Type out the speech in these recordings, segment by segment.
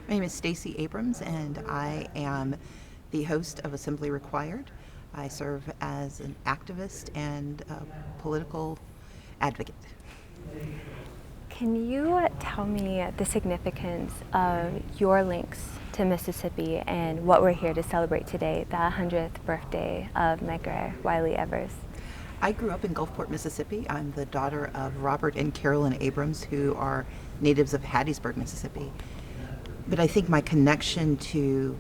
My name is Stacey Abrams, and I am the host of Assembly Required. I serve as an activist and a political advocate. Can you tell me the significance of your links to Mississippi and what we're here to celebrate today, the 100th birthday of Medgar Evers? I grew up in Gulfport, Mississippi. I'm the daughter of Robert and Carolyn Abrams, who are natives of Hattiesburg, Mississippi. But I think my connection to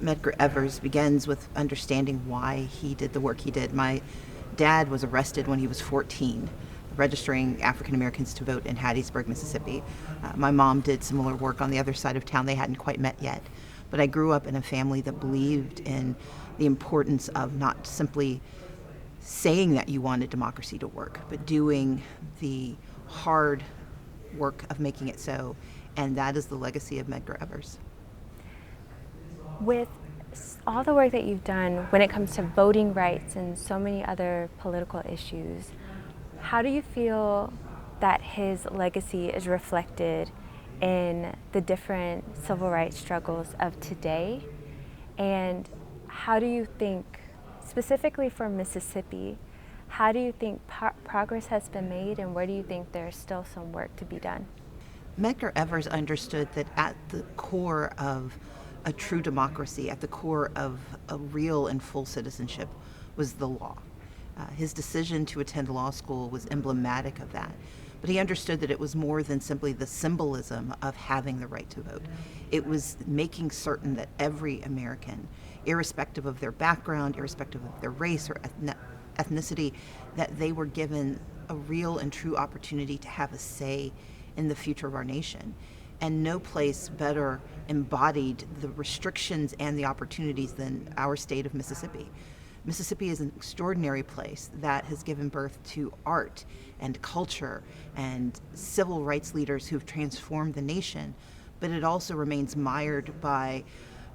Medgar Evers begins with understanding why he did the work he did. My dad was arrested when he was 14, registering African Americans to vote in Hattiesburg, Mississippi. My mom did similar work on the other side of town. They hadn't quite met yet. But I grew up in a family that believed in the importance of not simply saying that you wanted democracy to work, but doing the hard work of making it so. And that is the legacy of Medgar Evers. With all the work that you've done when it comes to voting rights and so many other political issues, how do you feel that his legacy is reflected in the different civil rights struggles of today? And how do you think, specifically for Mississippi, how do you think progress has been made, and where do you think there's still some work to be done? Medgar Evers understood that at the core of a true democracy, at the core of a real and full citizenship, was the law. His decision to attend law school was emblematic of that. But he understood that it was more than simply the symbolism of having the right to vote. It was making certain that every American, irrespective of their background, irrespective of their race or ethnicity, that they were given a real and true opportunity to have a say in the future of our nation. And no place better embodied the restrictions and the opportunities than our state of Mississippi. Mississippi is an extraordinary place that has given birth to art and culture and civil rights leaders who've transformed the nation, but it also remains mired by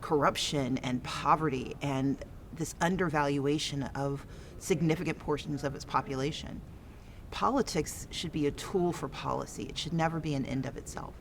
corruption and poverty and this undervaluation of significant portions of its population. Politics should be a tool for policy. It should never be an end of itself.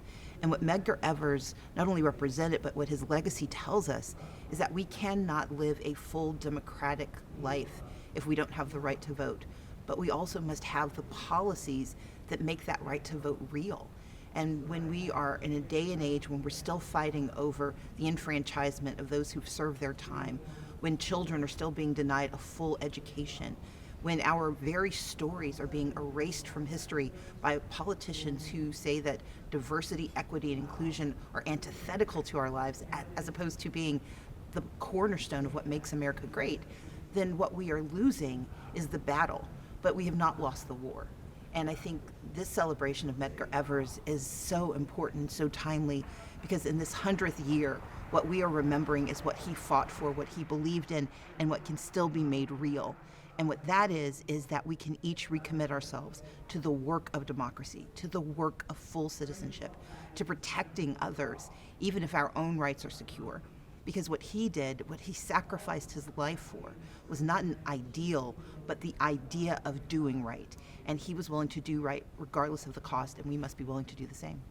And what Medgar Evers not only represented, but what his legacy tells us is that we cannot live a full democratic life if we don't have the right to vote. But we also must have the policies that make that right to vote real. And when we are in a day and age when we're still fighting over the enfranchisement of those who've served their time, when children are still being denied a full education, when our very stories are being erased from history by politicians who say that diversity, equity, and inclusion are antithetical to our lives as opposed to being the cornerstone of what makes America great, then what we are losing is the battle, but we have not lost the war. And I think this celebration of Medgar Evers is so important, so timely, because in this 100th year, what we are remembering is what he fought for, what he believed in, and what can still be made real. And what that is that we can each recommit ourselves to the work of democracy, to the work of full citizenship, to protecting others, even if our own rights are secure. Because what he did, what he sacrificed his life for, was not an ideal, but the idea of doing right. And he was willing to do right regardless of the cost, and we must be willing to do the same.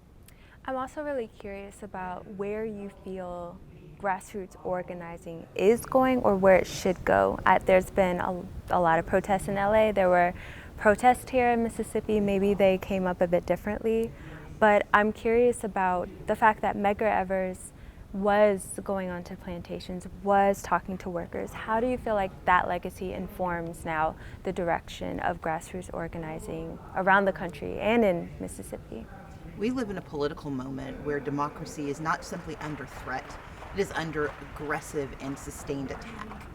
I'm also really curious about where you feel grassroots organizing is going or where it should go. There's been a lot of protests in LA. There were protests here in Mississippi. Maybe they came up a bit differently. But I'm curious about the fact that Medgar Evers was going onto plantations, was talking to workers. How do you feel like that legacy informs now the direction of grassroots organizing around the country and in Mississippi? We live in a political moment where democracy is not simply under threat, it is under aggressive and sustained attack.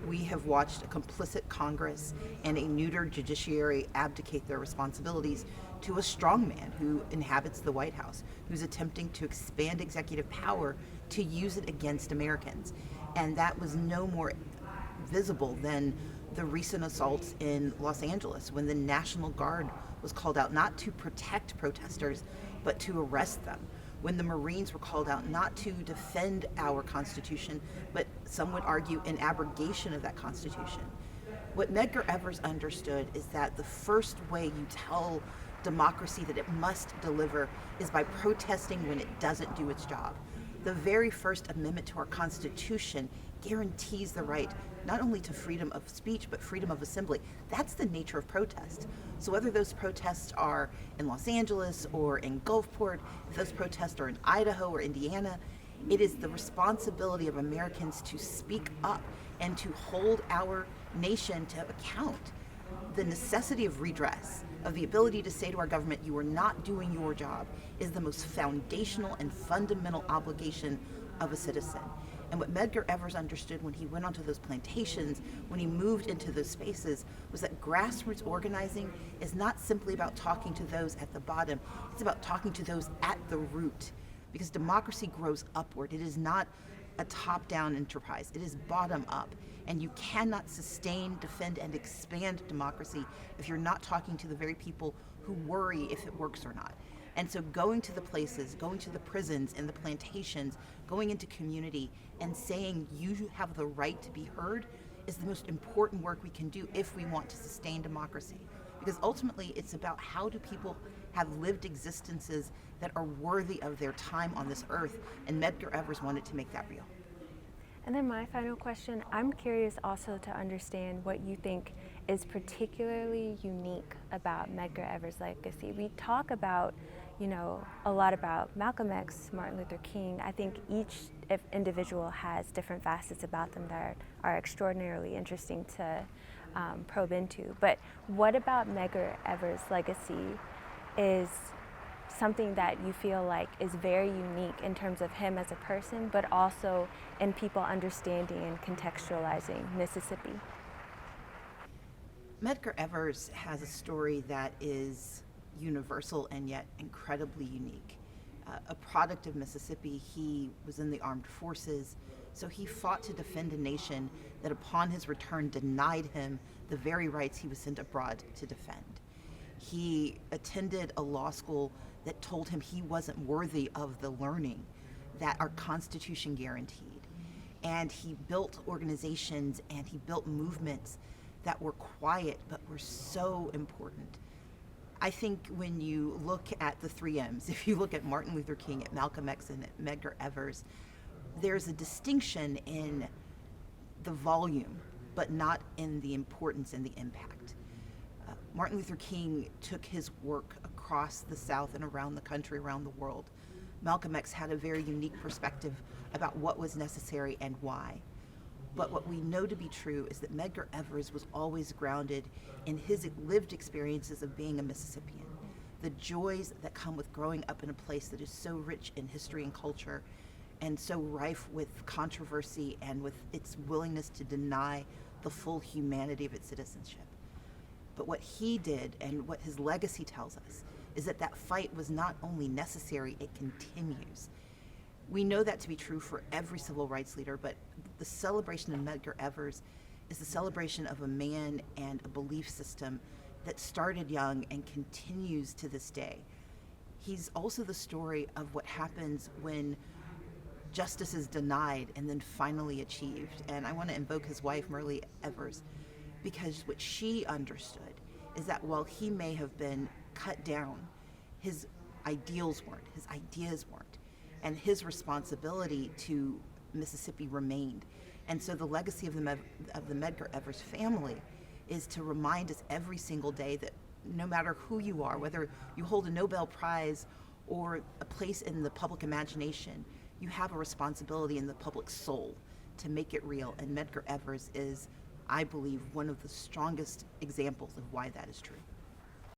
We have watched a complicit Congress and a neutered judiciary abdicate their responsibilities to a strongman who inhabits the White House, who's attempting to expand executive power to use it against Americans. And that was no more visible than the recent assaults in Los Angeles when the National Guard was called out not to protect protesters, but to arrest them. When the Marines were called out not to defend our Constitution, but some would argue an abrogation of that Constitution. What Medgar Evers understood is that the first way you tell democracy that it must deliver is by protesting when it doesn't do its job. The very first amendment to our Constitution guarantees the right not only to freedom of speech, but freedom of assembly. That's the nature of protest. So whether those protests are in Los Angeles or in Gulfport, if those protests are in Idaho or Indiana, it is the responsibility of Americans to speak up and to hold our nation to account. The necessity of redress, of the ability to say to our government, you are not doing your job, is the most foundational and fundamental obligation of a citizen. And what Medgar Evers understood when he went onto those plantations, when he moved into those spaces, was that grassroots organizing is not simply about talking to those at the bottom, it's about talking to those at the root. Because democracy grows upward. It is not a top-down enterprise. It is bottom-up. And you cannot sustain, defend, and expand democracy if you're not talking to the very people who worry if it works or not. And so going to the places, going to the prisons and the plantations, going into community and saying you have the right to be heard is the most important work we can do if we want to sustain democracy. Because ultimately it's about how do people have lived existences that are worthy of their time on this earth, and Medgar Evers wanted to make that real. And then my final question, I'm curious also to understand what you think is particularly unique about Medgar Evers' legacy. We talk about, a lot about Malcolm X, Martin Luther King. I think each individual has different facets about them that are extraordinarily interesting to probe into. But what about Medgar Evers' legacy is something that you feel like is very unique in terms of him as a person, but also in people understanding and contextualizing Mississippi? Medgar Evers has a story that is universal and yet incredibly unique. A product of Mississippi, he was in the armed forces, so he fought to defend a nation that upon his return denied him the very rights he was sent abroad to defend. He attended a law school that told him he wasn't worthy of the learning that our Constitution guaranteed. And he built organizations and he built movements that were quiet but were so important. I think when you look at the 3Ms, if you look at Martin Luther King, at Malcolm X, and at Medgar Evers, there's a distinction in the volume, but not in the importance and the impact. Martin Luther King took his work across the South and around the country, around the world. Malcolm X had a very unique perspective about what was necessary and why. But what we know to be true is that Medgar Evers was always grounded in his lived experiences of being a Mississippian. The joys that come with growing up in a place that is so rich in history and culture and so rife with controversy and with its willingness to deny the full humanity of its citizenship. But what he did and what his legacy tells us is that that fight was not only necessary, it continues. We know that to be true for every civil rights leader, but the celebration of Medgar Evers is the celebration of a man and a belief system that started young and continues to this day. He's also the story of what happens when justice is denied and then finally achieved. And I want to invoke his wife, Merle Evers, because what she understood is that while he may have been cut down, his ideals weren't, his ideas weren't, and his responsibility to Mississippi remained. And so the legacy of the Medgar Evers family is to remind us every single day that no matter who you are, whether you hold a Nobel Prize or a place in the public imagination, you have a responsibility in the public soul to make it real. And Medgar Evers is, I believe, one of the strongest examples of why that is true.